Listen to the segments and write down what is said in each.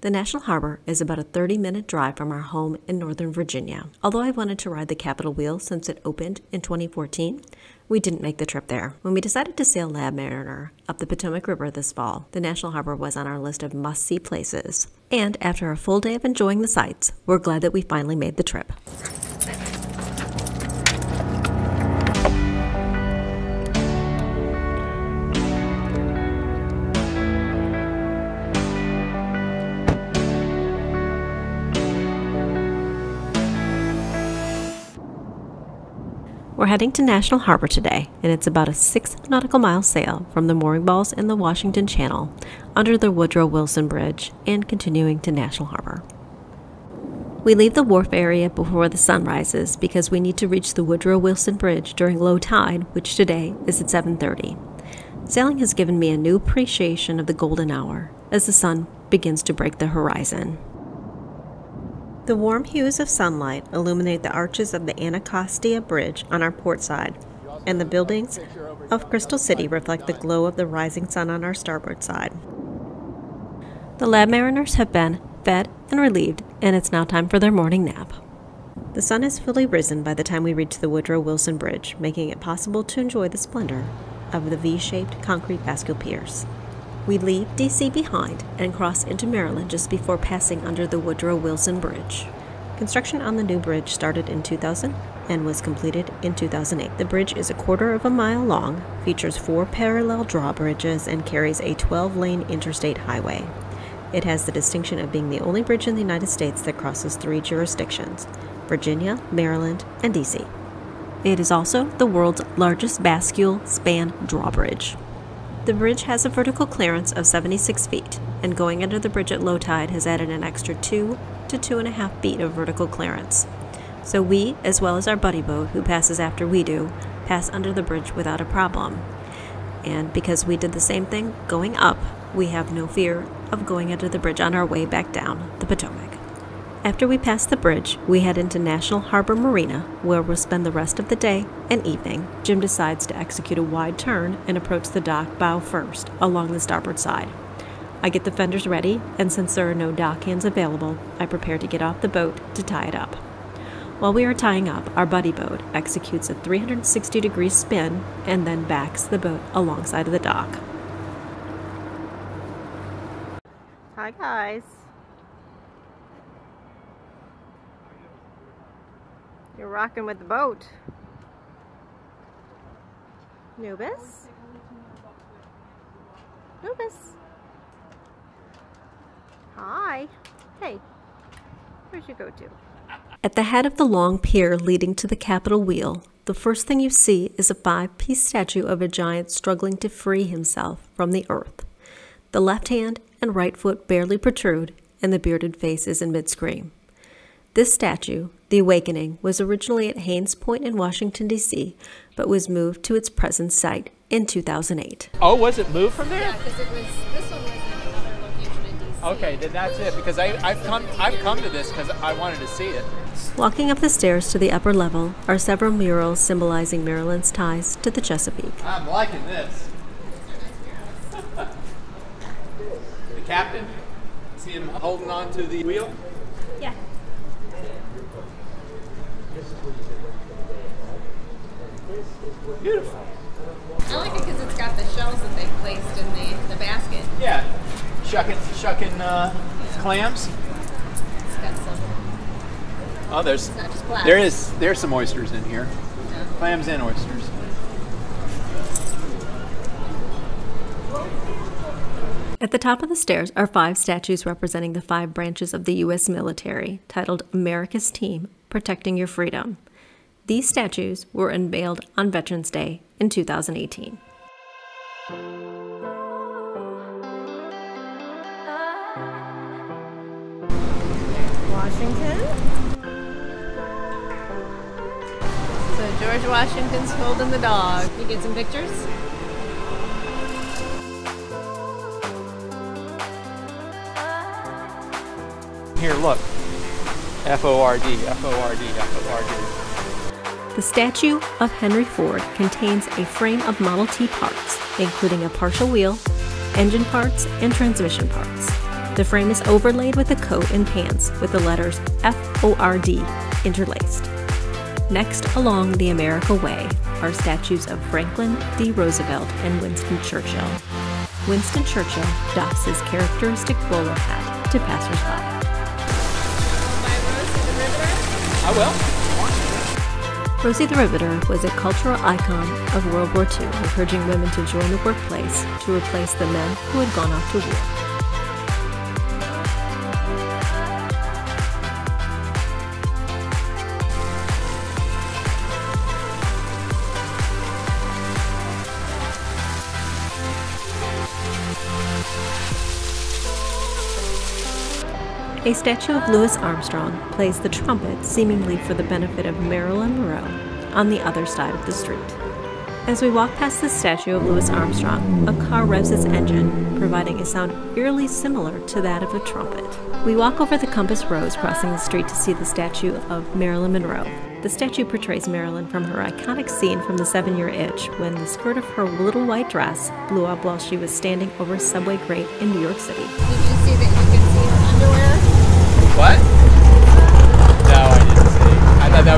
The National Harbor is about a 30-minute drive from our home in Northern Virginia. Although I wanted to ride the Capitol Wheel since it opened in 2014, we didn't make the trip there. When we decided to sail LabMariner up the Potomac River this fall, the National Harbor was on our list of must-see places. And after a full day of enjoying the sights, we're glad that we finally made the trip. We're heading to National Harbor today, and it's about a 6 nautical mile sail from the mooring balls in the Washington Channel under the Woodrow Wilson Bridge and continuing to National Harbor. We leave the wharf area before the sun rises because we need to reach the Woodrow Wilson Bridge during low tide, which today is at 7:30. Sailing has given me a new appreciation of the golden hour as the sun begins to break the horizon. The warm hues of sunlight illuminate the arches of the Anacostia Bridge on our port side, and the buildings of Crystal City reflect the glow of the rising sun on our starboard side. The LabMaraners have been fed and relieved, and it's now time for their morning nap. The sun is fully risen by the time we reach the Woodrow Wilson Bridge, making it possible to enjoy the splendor of the V-shaped concrete bascule piers. We leave D.C. behind and cross into Maryland just before passing under the Woodrow Wilson Bridge. Construction on the new bridge started in 2000 and was completed in 2008. The bridge is a quarter of a mile long, features 4 parallel drawbridges, and carries a 12-lane interstate highway. It has the distinction of being the only bridge in the United States that crosses 3 jurisdictions: Virginia, Maryland, and D.C. It is also the world's largest bascule span drawbridge. The bridge has a vertical clearance of 76 feet, and going under the bridge at low tide has added an extra 2 to 2.5 feet of vertical clearance. So we, as well as our buddy boat, who passes after we do, pass under the bridge without a problem. And because we did the same thing going up, we have no fear of going under the bridge on our way back down the Potomac. After we pass the bridge, we head into National Harbor Marina, where we'll spend the rest of the day and evening. Jim decides to execute a wide turn and approach the dock bow first, along the starboard side. I get the fenders ready, and since there are no dock hands available, I prepare to get off the boat to tie it up. While we are tying up, our buddy boat executes a 360-degree spin and then backs the boat alongside of the dock. Hi guys. You're rocking with the boat. Anubis? Anubis? Hi. Hey. Where'd you go to? At the head of the long pier leading to the Capitol Wheel, the first thing you see is a 5-piece statue of a giant struggling to free himself from the earth. The left hand and right foot barely protrude, and the bearded face is in mid-scream. This statue, The Awakening, was originally at Haynes Point in Washington, D.C., but was moved to its present site in 2008. Oh, was it moved from there? Yeah, because this one was in another location in D.C. Okay, then that's it, because I've come to this because I wanted to see it. Walking up the stairs to the upper level are several murals symbolizing Maryland's ties to the Chesapeake. I'm liking this. The captain, see him holding on to the wheel? Yeah. Beautiful. I like it because it's got the shells that they placed in the basket. Yeah, shucking clams. It's got some. Oh, It's not just glass. there's some oysters in here. Yeah. Clams and oysters. At the top of the stairs are 5 statues representing the 5 branches of the U.S. military, titled America's Team, Protecting Your Freedom. These statues were unveiled on Veterans Day in 2018. Washington. So George Washington's holding the dog. You get some pictures? Here, look. F-O-R-D, F-O-R-D, F-O-R-D. The statue of Henry Ford contains a frame of Model T parts, including a partial wheel, engine parts, and transmission parts. The frame is overlaid with a coat and pants with the letters F-O-R-D interlaced. Next along the America Way are statues of Franklin D. Roosevelt and Winston Churchill. Winston Churchill doffs his characteristic bowler hat to passersby. I will. Rosie the Riveter was a cultural icon of World War II, encouraging women to join the workplace to replace the men who had gone off to war. A statue of Louis Armstrong plays the trumpet, seemingly for the benefit of Marilyn Monroe, on the other side of the street. As we walk past the statue of Louis Armstrong, a car revs its engine, providing a sound eerily similar to that of a trumpet. We walk over the Compass Rose, crossing the street to see the statue of Marilyn Monroe. The statue portrays Marilyn from her iconic scene from The 7-Year Itch, when the skirt of her little white dress blew up while she was standing over a subway grate in New York City. Did you see that you could see her underwear? What? No, I didn't see. I thought that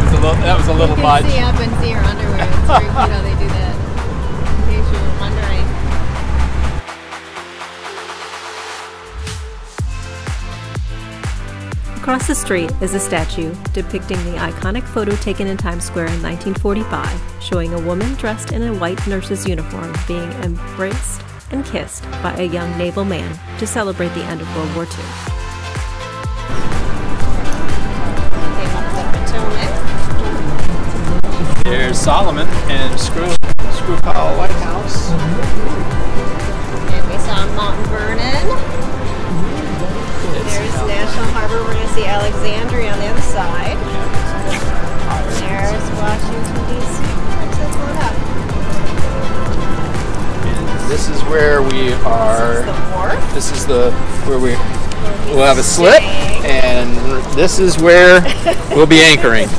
was a little much. You can see up and see her underwear. It's very cute how they do that. In case you were wondering. Across the street is a statue depicting the iconic photo taken in Times Square in 1945, showing a woman dressed in a white nurse's uniform being embraced and kissed by a young naval man to celebrate the end of World War II. There's Solomon and Screw Powell White House. And we saw Mount Vernon. There's National Harbor Marina, see Alexandria on the other side. There's Washington, D.C. And this is where we are. This is the wharf. Where we'll have a slip, and this is where we'll be anchoring.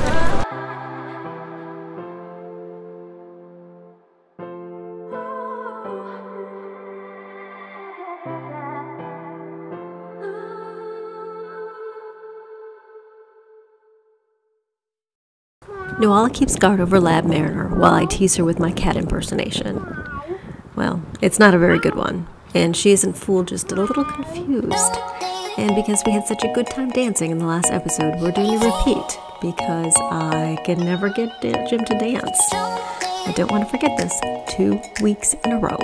Nuala keeps guard over LabMariner while I tease her with my cat impersonation. Well, it's not a very good one, and she isn't fooled, just a little confused. And because we had such a good time dancing in the last episode, we're doing a repeat, because I can never get Jim to dance. I don't want to forget this 2 weeks in a row.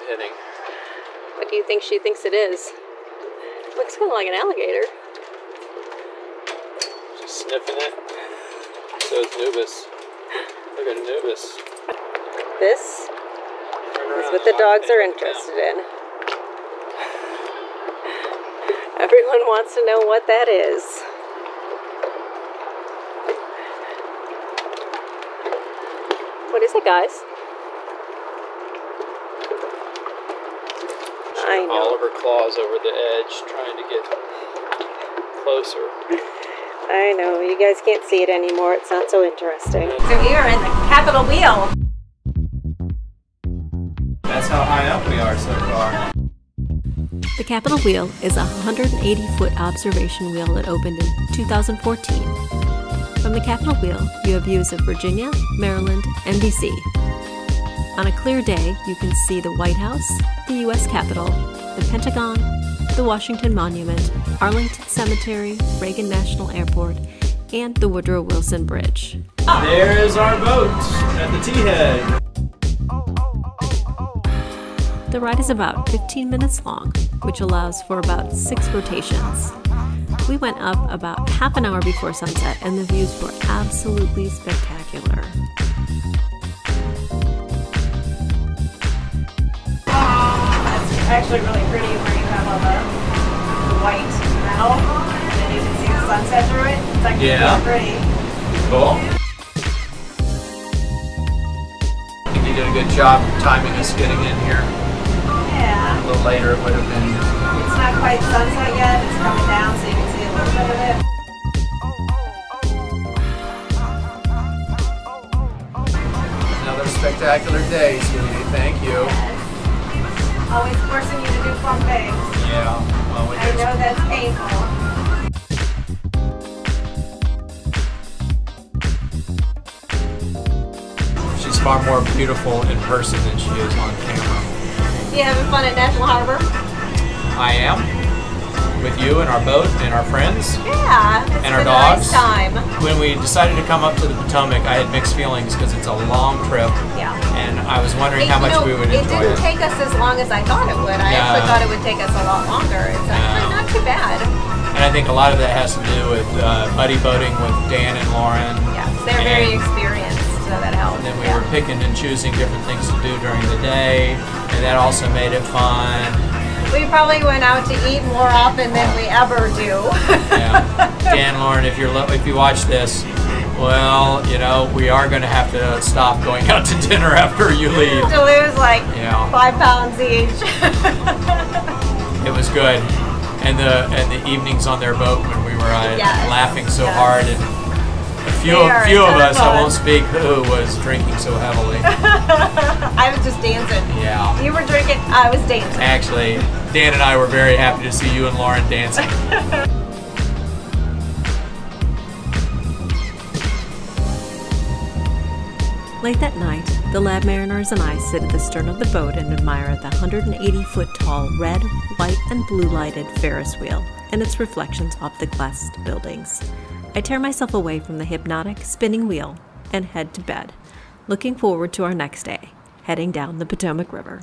hitting. What do you think she thinks it is? Looks kind of like an alligator. She's sniffing it. So is Anubis. Look at Anubis. This is what the dogs are interested in. Everyone wants to know what that is. What is it, guys? I know. All of her claws over the edge, trying to get closer. I know. You guys can't see it anymore. It's not so interesting. So we are in the Capitol Wheel. That's how high up we are so far. The Capitol Wheel is a 180-foot observation wheel that opened in 2014. From the Capitol Wheel, you have views of Virginia, Maryland, and D.C. On a clear day, you can see the White House, the U.S. Capitol, the Pentagon, the Washington Monument, Arlington Cemetery, Reagan National Airport, and the Woodrow Wilson Bridge. There is our boat at the T-head. The ride is about 15 minutes long, which allows for about 6 rotations. We went up about half an hour before sunset, and the views were absolutely spectacular. That's actually really pretty where you have all the white metal, and then you can see the sunset through it. It's actually really pretty. Cool. I think you did a good job timing us getting in here. Yeah. A little later it would have been. It's not quite sunset yet. It's coming down, so you can see a little bit of it. Another spectacular day, sweetie. Thank you. Always forcing you to do fun things. Yeah. Well, I know that's painful. She's far more beautiful in person than she is on camera. You having fun at National Harbor? I am. With you and our boat and our friends. Yeah. And our dogs. Nice time. When we decided to come up to the Potomac, I had mixed feelings because it's a long trip. Yeah. And I was wondering how much we would enjoy it. It didn't take us as long as I thought it would. I actually thought it would take us a lot longer. It's actually not too bad. And I think a lot of that has to do with buddy boating with Dan and Lauren. Yes, they're very experienced, so that helps. And then we were picking and choosing different things to do during the day, and that also made it fun. We probably went out to eat more often than we ever do. Yeah. Dan, Lauren, if you watch this, well, you know, we are going to have to stop going out to dinner after you leave. To lose like 5 pounds each. It was good. And the evenings on their boat when we were laughing so hard, and a few of us, I won't speak who, was drinking so heavily. I was just dancing. Yeah. You were drinking, I was dancing. Actually, Dan and I were very happy to see you and Lauren dancing. Late that night, the LabMaraners and I sit at the stern of the boat and admire the 180-foot tall red, white, and blue-lighted Ferris wheel and its reflections off the glassed buildings. I tear myself away from the hypnotic, spinning wheel and head to bed, looking forward to our next day, heading down the Potomac River.